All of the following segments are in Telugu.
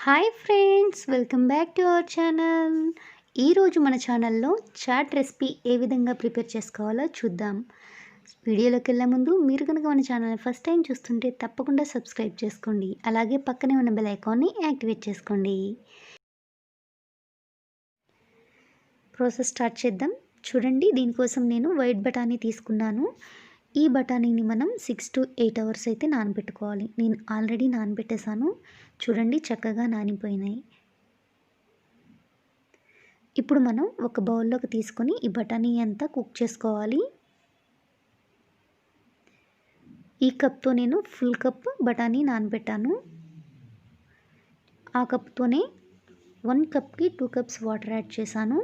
Hi friends, welcome back to our channel. ఈరోజు మన ఛానల్లో చాట్ రెసిపీ ఏ విధంగా ప్రిపేర్ చేసుకోవాలో చూద్దాం. వీడియోలోకి వెళ్ళే ముందు మీరు కనుక మన ఛానల్ ఫస్ట్ టైం చూస్తుంటే తప్పకుండా సబ్స్క్రైబ్ చేసుకోండి. అలాగే పక్కనే ఉన్న బెల్ ఐకాన్ని యాక్టివేట్ చేసుకోండి. ప్రాసెస్ స్టార్ట్ చేద్దాం. చూడండి, దీనికోసం నేను వైట్ బఠానీ తీసుకున్నాను. ఈ బఠానీని మనం 6 to 8 అవర్స్ అయితే నానబెట్టుకోవాలి. నేను ఆల్రెడీ నానబెట్టేశాను. చూడండి, చక్కగా నానిపోయినాయి. ఇప్పుడు మనం ఒక బౌల్లోకి తీసుకొని ఈ బఠానీ అంతా కుక్ చేసుకోవాలి. ఈ కప్తో నేను ఫుల్ కప్ బఠానీ నానబెట్టాను. ఆ కప్తోనే 1 కప్కి 2 కప్స్ వాటర్ యాడ్ చేశాను.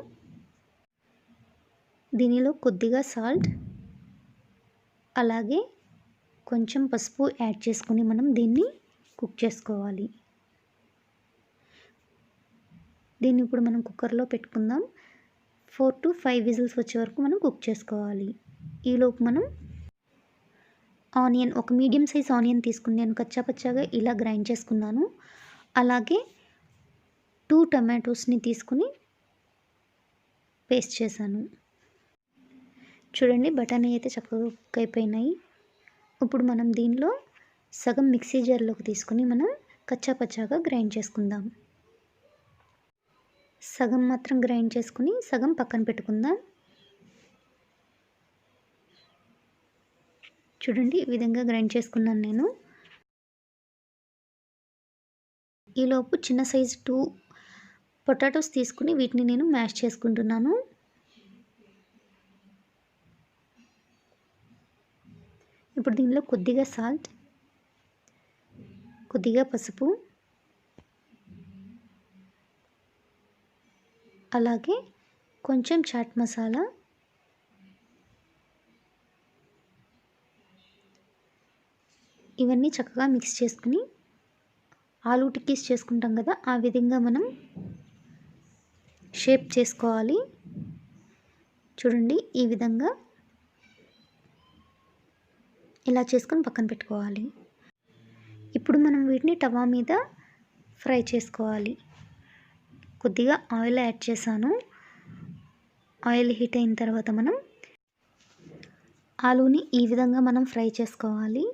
దీనిలో కొద్దిగా సాల్ట్, అలాగే కొంచెం పసుపు యాడ్ చేసుకొని మనం దీన్ని కుక్ చేసుకోవాలి. దీన్ని ఇప్పుడు మనం కుక్కర్లో పెట్టుకుందాం. 4 to 5 విజిల్స్ వచ్చే వరకు మనం కుక్ చేసుకోవాలి. ఈలోపు మనం ఆనియన్, ఒక మీడియం సైజ్ ఆనియన్ తీసుకుని నేను కచ్చాపచ్చాగా ఇలా గ్రైండ్ చేసుకున్నాను. అలాగే 2 టమాటోస్ని తీసుకుని పేస్ట్ చేశాను. చూడండి, బఠానీ అయితే చక్కగా కుక్ అయిపోయినాయి. ఇప్పుడు మనం దీనిలో సగం మిక్సీ జార్లోకి తీసుకుని మనం కచ్చాపచ్చాగా గ్రైండ్ చేసుకుందాం. సగం మాత్రం గ్రైండ్ చేసుకుని సగం పక్కన పెట్టుకుందాం. చూడండి, ఈ విధంగా గ్రైండ్ చేసుకున్నాను నేను. ఈలోపు చిన్న సైజు 2 పొటాటోస్ తీసుకుని వీటిని నేను మ్యాష్ చేసుకుంటున్నాను. ఇప్పుడు దీనిలో కొద్దిగా సాల్ట్, కొద్దిగా పసుపు, అలాగే కొంచెం చాట్ మసాలా, ఇవన్నీ చక్కగా మిక్స్ చేసుకుని ఆలూ టిక్కీస్ చేసుకుంటాం కదా, ఆ విధంగా మనం షేప్ చేసుకోవాలి. చూడండి, ఈ విధంగా ఇలా చేసుకొని పక్కన పెట్టుకోవాలి. ఇప్పుడు మనం వీటిని తవా మీద ఫ్రై చేసుకోవాలి. కొద్దిగా ఆయిల్ యాడ్ చేశాను. ఆయిల్ హీట్ అయిన తర్వాత మనం ఆలూని ఈ విధంగా మనం ఫ్రై చేసుకోవాలి.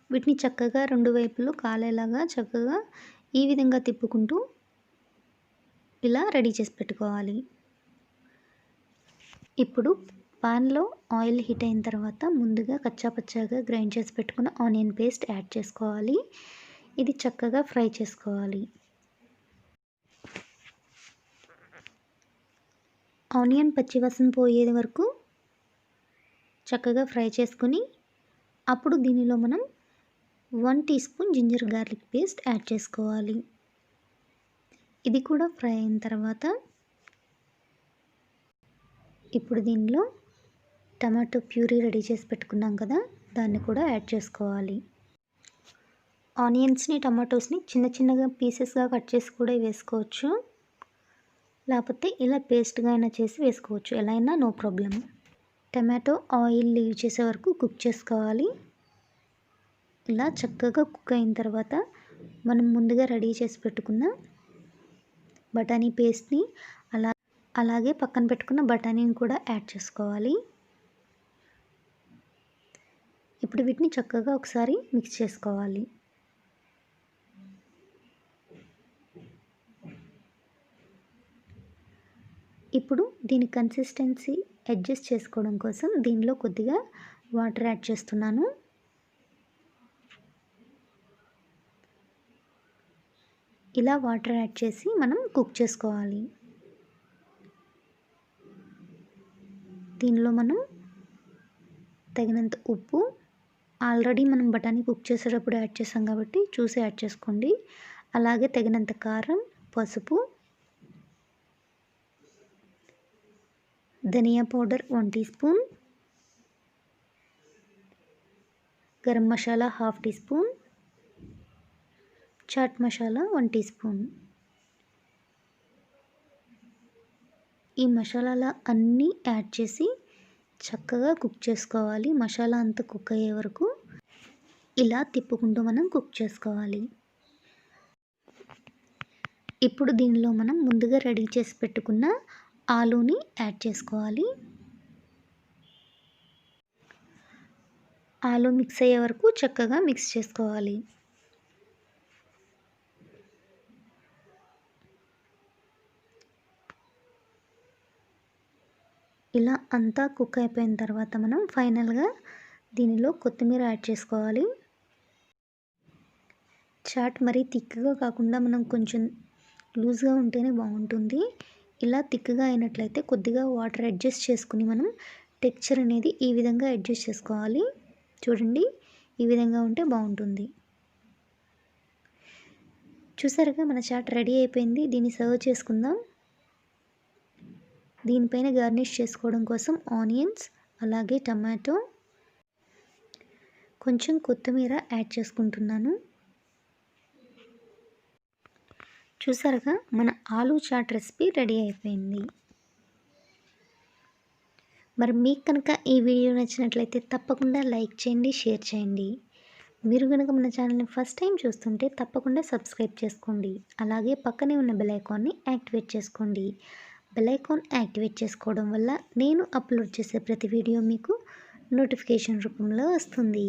వీటిని చక్కగా 2 వైపులు కాలేలాగా చక్కగా ఈ విధంగా తిప్పుకుంటూ ఇలా రెడీ చేసి పెట్టుకోవాలి. ఇప్పుడు పాన్లో ఆయిల్ హీట్ అయిన తర్వాత ముందుగా కచ్చాపచ్చాగా గ్రైండ్ చేసి పెట్టుకున్న ఆనియన్ పేస్ట్ యాడ్ చేసుకోవాలి. ఇది చక్కగా ఫ్రై చేసుకోవాలి. ఆనియన్ పచ్చివాసన పోయేది వరకు చక్కగా ఫ్రై చేసుకుని అప్పుడు దీనిలో మనం 1 teaspoon ginger garlic paste add చేసుకోవాలి. ఇది కూడా ఫ్రై అయిన తర్వాత ఇప్పుడు దీనిలో టమాటో ప్యూరీ రెడీ చేసి పెట్టుకున్నాం కదా, దాన్ని కూడా యాడ్ చేసుకోవాలి. ఆనియన్స్ని, టమాటోస్ని చిన్న చిన్నగా పీసెస్గా కట్ చేసి కూడా వేసుకోవచ్చు, లేకపోతే ఇలా పేస్ట్గా అయినా చేసి వేసుకోవచ్చు. ఎలా అయినా no problem. Tomato oil leave చేసే వరకు కుక్ చేసుకోవాలి. ఇలా చక్కగా కుక్ అయిన తర్వాత మనం ముందుగా రెడీ చేసి పెట్టుకున్న బఠానీ పేస్ట్ని అలాగే పక్కన పెట్టుకున్న బఠానీని కూడా యాడ్ చేసుకోవాలి. ఇప్పుడు వీటిని చక్కగా ఒకసారి మిక్స్ చేసుకోవాలి. ఇప్పుడు దీని కన్సిస్టెన్సీ అడ్జస్ట్ చేసుకోవడం కోసం దీనిలో కొద్దిగా వాటర్ యాడ్ చేస్తున్నాను. ఇలా వాటర్ యాడ్ చేసి మనం కుక్ చేసుకోవాలి. దీనిలో మనం తగినంత ఉప్పు, ఆల్రెడీ మనం బఠానీ కుక్ చేసేటప్పుడు యాడ్ చేసాం కాబట్టి చూసి యాడ్ చేసుకోండి. అలాగే తగినంత కారం, పసుపు, ధనియా powder 1 teaspoon, garam masala 1/2 teaspoon, chaat masala 1 teaspoon. ఈ మసాలాల అన్నీ యాడ్ చేసి చక్కగా కుక్ చేసుకోవాలి. మసాలా అంతా కుక్ అయ్యే వరకు ఇలా తిప్పుకుంటూ మనం కుక్ చేసుకోవాలి. ఇప్పుడు దీనిలో మనం ముందుగా రెడీ చేసి పెట్టుకున్న ఆలూని యాడ్ చేసుకోవాలి. ఆలూ మిక్స్ అయ్యే వరకు చక్కగా మిక్స్ చేసుకోవాలి. ఇలా అంతా కుక్ అయిపోయిన తర్వాత మనం ఫైనల్గా దీనిలో కొత్తిమీర యాడ్ చేసుకోవాలి. చాట్ మరీ థిక్గా కాకుండా మనం కొంచెం లూజ్గా ఉంటేనే బాగుంటుంది. ఇలా థిక్గా అయినట్లయితే కొద్దిగా వాటర్ అడ్జస్ట్ చేసుకుని మనం టెక్స్చర్ అనేది ఈ విధంగా అడ్జస్ట్ చేసుకోవాలి. చూడండి, ఈ విధంగా ఉంటే బాగుంటుంది. చూసారుగా మన చాట్ రెడీ అయిపోయింది. దీన్ని సర్వ్ చేసుకుందాం. దీనిపైన గార్నిష్ చేసుకోవడం కోసం ఆనియన్స్, అలాగే టమాటో, కొంచెం కొత్తిమీర యాడ్ చేసుకుంటున్నాను. చూసారుగా మన ఆలూ చాట్ రెసిపీ రెడీ అయిపోయింది. మరి మీకు కనుక ఈ వీడియో నచ్చినట్లయితే తప్పకుండా లైక్ చేయండి, షేర్ చేయండి. మీరు కనుక మన ఛానల్ని ఫస్ట్ టైం చూస్తుంటే తప్పకుండా సబ్స్క్రైబ్ చేసుకోండి. అలాగే పక్కనే ఉన్న బెల్ ఐకాన్ని యాక్టివేట్ చేసుకోండి. బెల్ ఐకాన్ యాక్టివేట్ చేసుకోవడం వల్ల నేను అప్లోడ్ చేసే ప్రతి వీడియో మీకు నోటిఫికేషన్ రూపంలో వస్తుంది.